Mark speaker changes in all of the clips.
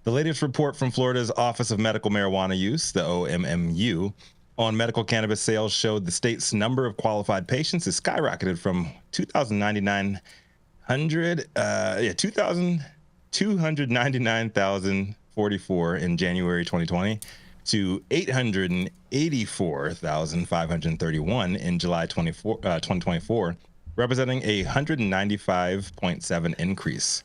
Speaker 1: The latest report from Florida's Office of Medical Marijuana Use, the OMMU, on medical cannabis sales showed the state's number of qualified patients has skyrocketed from 299,044 in January 2020 to 884,531 in July 2024, representing a 195.7 increase.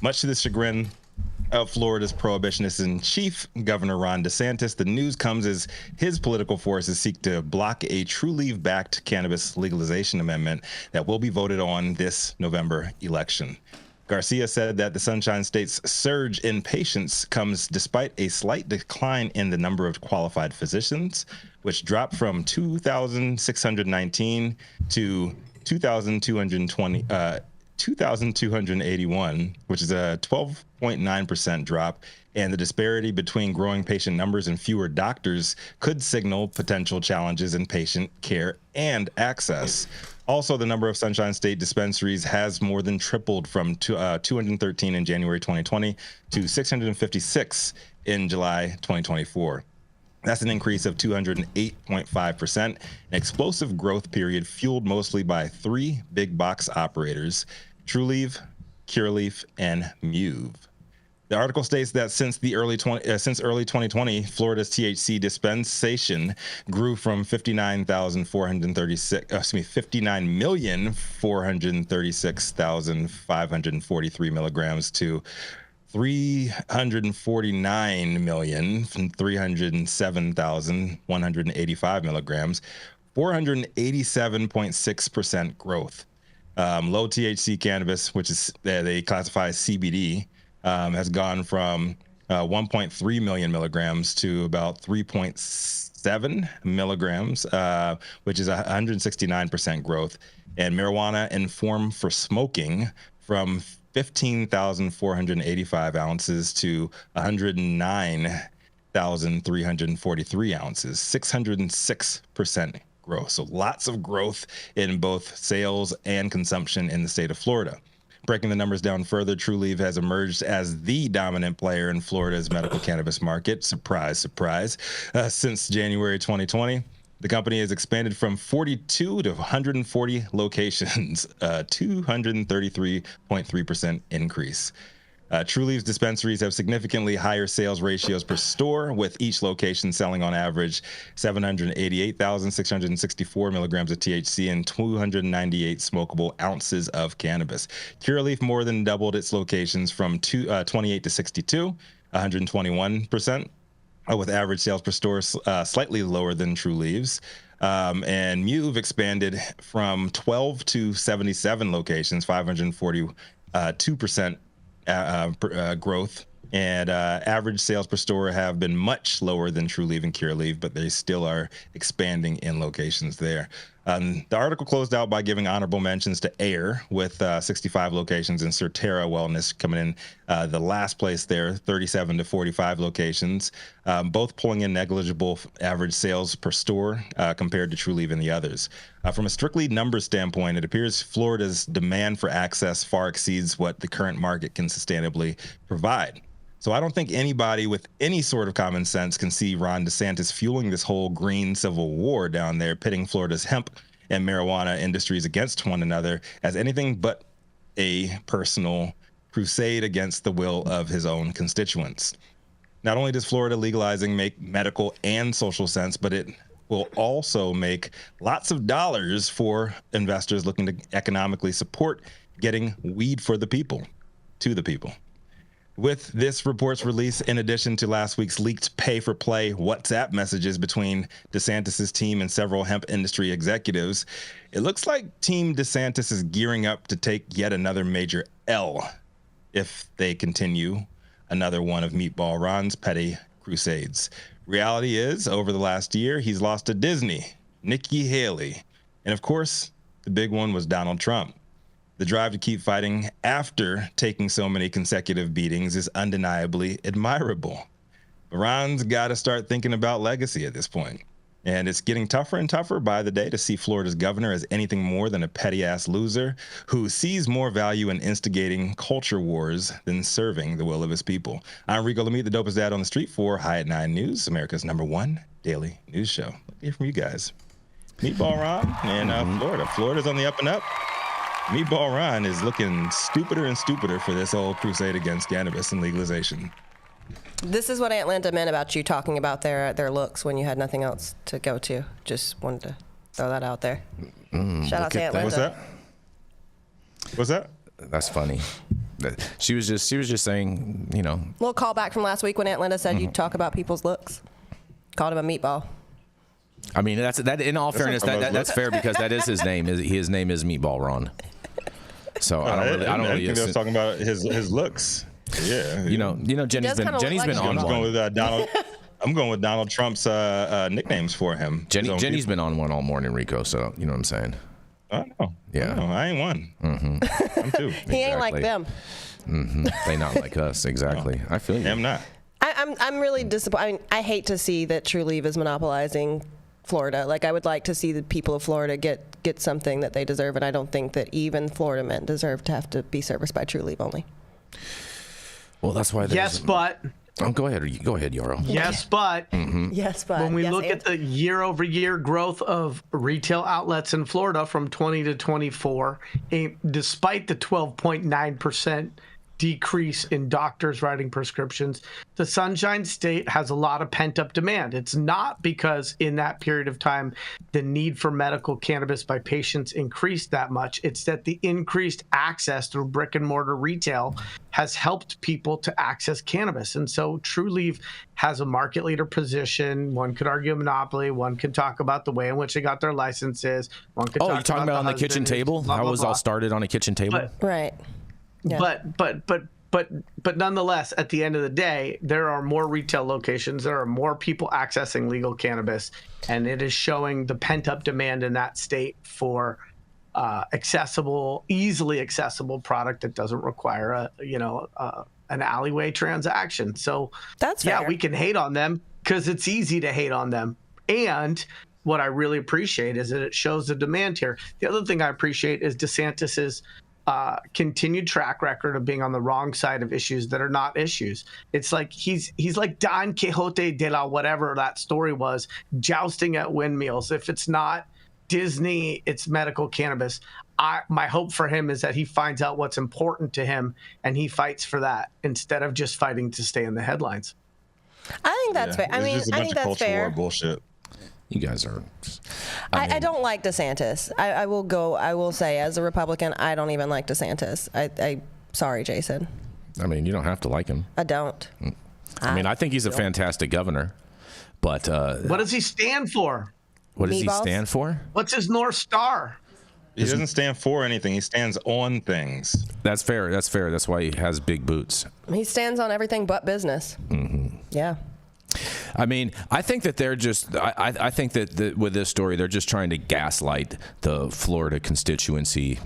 Speaker 1: Much to the chagrin of Florida's prohibitionist-in-chief, Governor Ron DeSantis, the news comes as his political forces seek to block a Trulieve-backed cannabis legalization amendment that will be voted on this November election. Garcia said that the Sunshine State's surge in patients comes despite a slight decline in the number of qualified physicians, which dropped from 2,619 to 2,281, which is a 12.9% drop, and the disparity between growing patient numbers and fewer doctors could signal potential challenges in patient care and access. Also, the number of Sunshine State dispensaries has more than tripled from 213 in January 2020 to 656 in July 2024. That's an increase of 208.5%, an explosive growth period fueled mostly by three big box operators, Trulieve, Curaleaf, and Muve. The article states that since early 2020, Florida's THC dispensation grew from 59,436,543 milligrams to 349,307,185 milligrams, 487.6% growth. Low THC cannabis, which is they classify as CBD, has gone from 1.3 million milligrams to about 3.7 milligrams, which is 169% growth. And marijuana in form for smoking from 15,485 ounces to 109,343 ounces, 606% growth. So lots of growth in both sales and consumption in the state of Florida. Breaking the numbers down further, Trulieve has emerged as the dominant player in Florida's medical cannabis market. Surprise, surprise. Since January 2020, the company has expanded from 42 to 140 locations, 233.3% increase. Trulieve's dispensaries have significantly higher sales ratios per store, with each location selling on average 788,664 milligrams of THC and 298 smokable ounces of cannabis. Curaleaf more than doubled its locations from 28 to 62, 121%, with average sales per store slightly lower than Trulieve's. And Muve expanded from 12 to 77 locations, 542% growth, and average sales per store have been much lower than Trulieve and Curaleaf, but they still are expanding in locations there. The article closed out by giving honorable mentions to Air with 65 locations, and Certera Wellness coming in the last place there, 37 to 45 locations, both pulling in negligible average sales per store compared to Trulieve and the others. From a strictly numbers standpoint, it appears Florida's demand for access far exceeds what the current market can sustainably provide. So I don't think anybody with any sort of common sense can see Ron DeSantis fueling this whole green civil war down there, pitting Florida's hemp and marijuana industries against one another as anything but a personal crusade against the will of his own constituents. Not only does Florida legalizing make medical and social sense, but it will also make lots of dollars for investors looking to economically support getting weed for the people, to the people. With this report's release, in addition to last week's leaked pay-for-play WhatsApp messages between DeSantis' team and several hemp industry executives, it looks like Team DeSantis is gearing up to take yet another major L if they continue another one of Meatball Ron's petty crusades. Reality is, over the last year, he's lost to Disney, Nikki Haley, and of course, the big one was Donald Trump. The drive to keep fighting after taking so many consecutive beatings is undeniably admirable. But Ron's got to start thinking about legacy at this point. And it's getting tougher and tougher by the day to see Florida's governor as anything more than a petty-ass loser who sees more value in instigating culture wars than serving the will of his people. I'm Rico Lamitte, the dopest dad on the street for High at 9 News, America's #1 daily news show. Let's hear from you guys. Meatball Ron in Florida. Florida's on the up and up. Meatball Ron is looking stupider and stupider for this whole crusade against cannabis and legalization.
Speaker 2: This is what Atlanta meant about you talking about their looks when you had nothing else to go to. Just wanted to throw that out there. Shout out to Atlanta.
Speaker 1: What's that?
Speaker 3: That's funny. She was just saying, you know.
Speaker 2: Little callback from last week when Atlanta said you talk about people's looks. Called him a meatball.
Speaker 3: I mean, that's that. In all fairness, that's fair because that is his name. His name is Meatball Ron. So I don't really.
Speaker 1: think I was talking about his looks. Yeah,
Speaker 3: you know, Jenny's been on one. I'm going with Donald Trump's nicknames for him. Jenny's been on one all morning, Rico. So you know what I'm saying.
Speaker 1: I know. Yeah, I ain't one. I'm two.
Speaker 2: He ain't like them.
Speaker 3: They not like us. Exactly. I feel you.
Speaker 1: I'm not.
Speaker 2: I'm really disappointed. I hate to see that Trulieve is monopolizing Florida. Like, I would like to see the people of Florida get something that they deserve, and I don't think that even Florida men deserve to have to be serviced by Trulieve only. Well, that's why.
Speaker 4: Yes, but.
Speaker 3: Oh, go ahead, Yarrow.
Speaker 4: Yes, but.
Speaker 2: Yes, but.
Speaker 4: When we look at the year-over-year growth of retail outlets in Florida from 20 to 24, despite the 12.9% decrease in doctors writing prescriptions, the Sunshine State has a lot of pent-up demand. It's not because in that period of time the need for medical cannabis by patients increased that much. It's that the increased access through brick and mortar retail has helped people to access cannabis. And so Trulieve has a market leader position. One could argue a monopoly. One could talk about the way in which they got their licenses. One could
Speaker 3: you're talking about on the kitchen table? How was all started on a kitchen table?
Speaker 2: Right. Yeah.
Speaker 4: But nonetheless, at the end of the day, there are more retail locations. There are more people accessing legal cannabis, and it is showing the pent-up demand in that state for easily accessible product that doesn't require an alleyway transaction. So
Speaker 2: that's fair.
Speaker 4: Yeah, we can hate on them because it's easy to hate on them. And what I really appreciate is that it shows the demand here. The other thing I appreciate is DeSantis's continued track record of being on the wrong side of issues that are not issues. It's like he's like Don Quixote de la whatever that story was, jousting at windmills. If it's not Disney, it's medical cannabis. My hope for him is that he finds out what's important to him and he fights for that instead of just fighting to stay in the headlines.
Speaker 2: I think that's fair. I mean, I think that's fair.
Speaker 1: Bullshit.
Speaker 3: You guys are.
Speaker 2: I don't like DeSantis. I will say, as a Republican, I don't even like DeSantis. Sorry, Jason.
Speaker 3: I mean, you don't have to like him.
Speaker 2: I don't.
Speaker 3: I think he's a fantastic governor, but
Speaker 4: what does he stand for?
Speaker 3: What does he stand for?
Speaker 4: What's his North Star?
Speaker 1: He doesn't stand for anything. He stands on things.
Speaker 3: That's fair. That's why he has big boots.
Speaker 2: He stands on everything but business. Yeah.
Speaker 3: I mean, I think that they're just. I think that with this story, they're just trying to gaslight the Florida constituency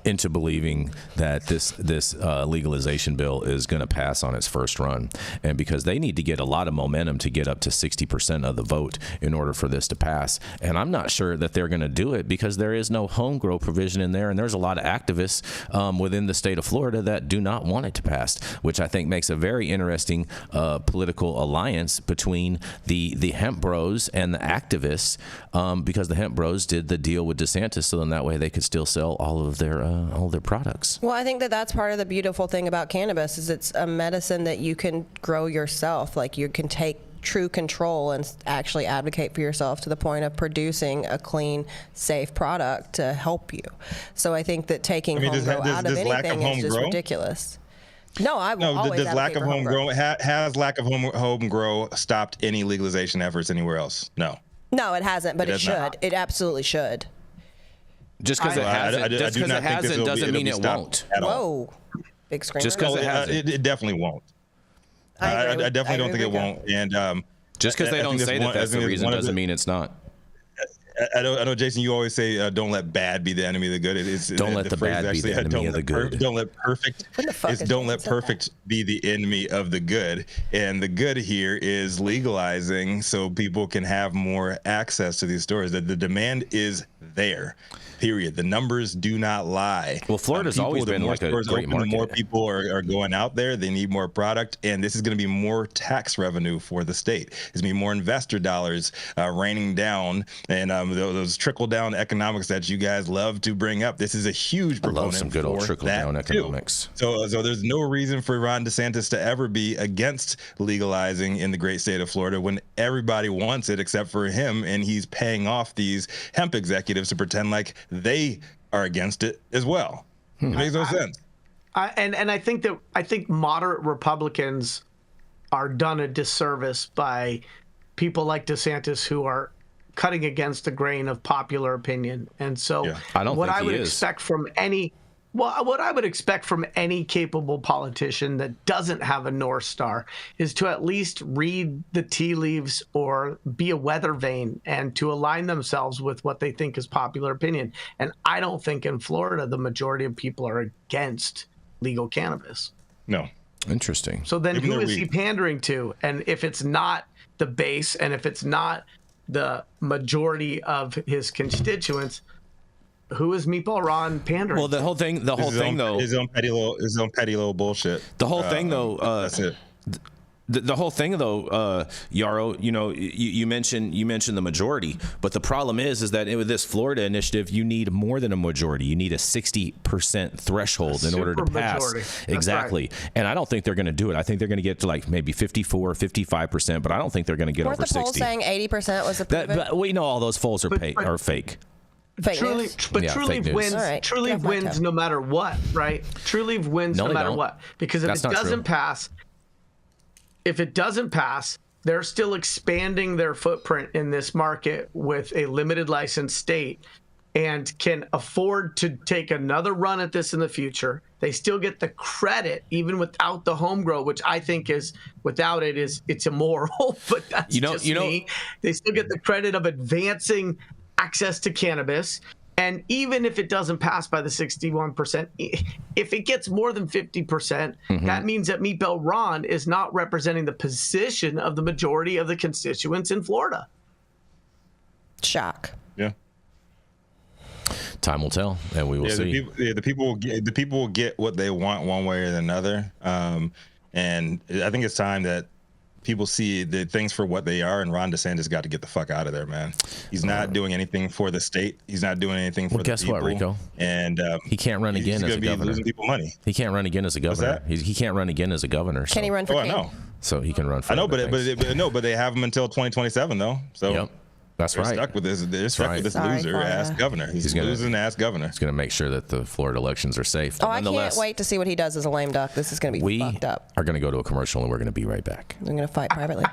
Speaker 3: into believing that this legalization bill is going to pass on its first run, and because they need to get a lot of momentum to get up to 60% of the vote in order for this to pass. And I'm not sure that they're going to do it because there is no home grow provision in there, and there's a lot of activists within the state of Florida that do not want it to pass, which I think makes a very interesting political alliance between the hemp bros and the activists, because the hemp bros did the deal with DeSantis, so then that way they could still sell all of their products.
Speaker 2: Well, I think that's part of the beautiful thing about cannabis is it's a medicine that you can grow yourself. Like, you can take true control and actually advocate for yourself to the point of producing a clean, safe product to help you. So I think that taking home grow out of anything is just ridiculous. No, I will always
Speaker 1: does lack of home grow has lack of home grow stopped any legalization efforts anywhere else? No,
Speaker 2: it hasn't, but it should. It absolutely should.
Speaker 3: Just because it hasn't doesn't mean it won't.
Speaker 2: Whoa, big screen.
Speaker 3: Just because it hasn't,
Speaker 1: it definitely won't. I definitely don't think it won't. And
Speaker 3: just because they don't say that that's the reason doesn't mean it's not.
Speaker 1: I know, Jason. You always say, "Don't let bad be the enemy of the good."
Speaker 3: Don't let the bad be the enemy of the good.
Speaker 1: Don't let perfect. Don't let perfect be the enemy of the good. And the good here is legalizing so people can have more access to these stores. That the demand is there. Period. The numbers do not lie.
Speaker 3: Well, Florida's always been like a great market.
Speaker 1: The more people are going out there, they need more product, and this is going to be more tax revenue for the state. It's going to be more investor dollars raining down, and those trickle-down economics that you guys love to bring up. This is a huge proponent.
Speaker 3: I love some good old trickle-down economics.
Speaker 1: So there's no reason for Ron DeSantis to ever be against legalizing in the great state of Florida when everybody wants it except for him, and he's paying off these hemp executives to pretend like they are against it as well. It makes no sense.
Speaker 4: And I think moderate Republicans are done a disservice by people like DeSantis who are cutting against the grain of popular opinion. And so what I would expect from any capable politician that doesn't have a North Star is to at least read the tea leaves or be a weather vane and to align themselves with what they think is popular opinion. And I don't think in Florida the majority of people are against legal cannabis.
Speaker 1: No.
Speaker 3: Interesting.
Speaker 4: So then who is he pandering to? And if it's not the base and if it's not the majority of his constituents, who is Meatball Ron pandering?
Speaker 3: Well, the whole thing though,
Speaker 1: his own petty little bullshit.
Speaker 3: The whole thing though,
Speaker 1: that's it.
Speaker 3: The whole thing though, Yarrow, you mentioned the majority, but the problem is that with this Florida initiative, you need more than a majority. You need a 60% threshold in order to pass. Exactly. Right. And I don't think they're going to do it. I think they're going to get to like maybe 54, 55%, but I don't think they're going to get over 60.
Speaker 2: Weren't the polls saying 80% was approved?
Speaker 3: But we know all those polls are fake.
Speaker 4: Trulieve wins no matter what, right? Trulieve wins no matter what, because if it doesn't pass, they're still expanding their footprint in this market with a limited license state and can afford to take another run at this in the future. They still get the credit even without the home grow, which I think it's immoral, but that's me. They still get the credit of advancing access to cannabis. And even if it doesn't pass by the 61%, if it gets more than 50%, that means that Meatball Ron is not representing the position of the majority of the constituents in Florida.
Speaker 2: Shock.
Speaker 1: Yeah.
Speaker 3: Time will tell, and we will see.
Speaker 1: The people will get what they want one way or another. And I think it's time that people see the things for what they are, and Ron DeSantis got to get the fuck out of there, man. He's not doing anything for the state. He's not doing anything for the people.
Speaker 3: Guess what, Rico?
Speaker 1: And
Speaker 3: he can't run again as a governor.
Speaker 1: Losing people money.
Speaker 3: He can't run again as a governor. He can't run again as a governor.
Speaker 2: Can he run for king?
Speaker 1: I know.
Speaker 3: So he can run for.
Speaker 1: I know, but they have him until 2027 though. So. Yep.
Speaker 3: That's right.
Speaker 1: Stuck with this. They're stuck with this loser-ass governor. He's losing-ass governor.
Speaker 3: He's going to make sure that the Florida elections are safe.
Speaker 2: Oh, I can't wait to see what he does as a lame duck. This is going to be fucked up.
Speaker 3: We are going to go to a commercial, and we're going to be right back.
Speaker 2: I'm going to fight privately.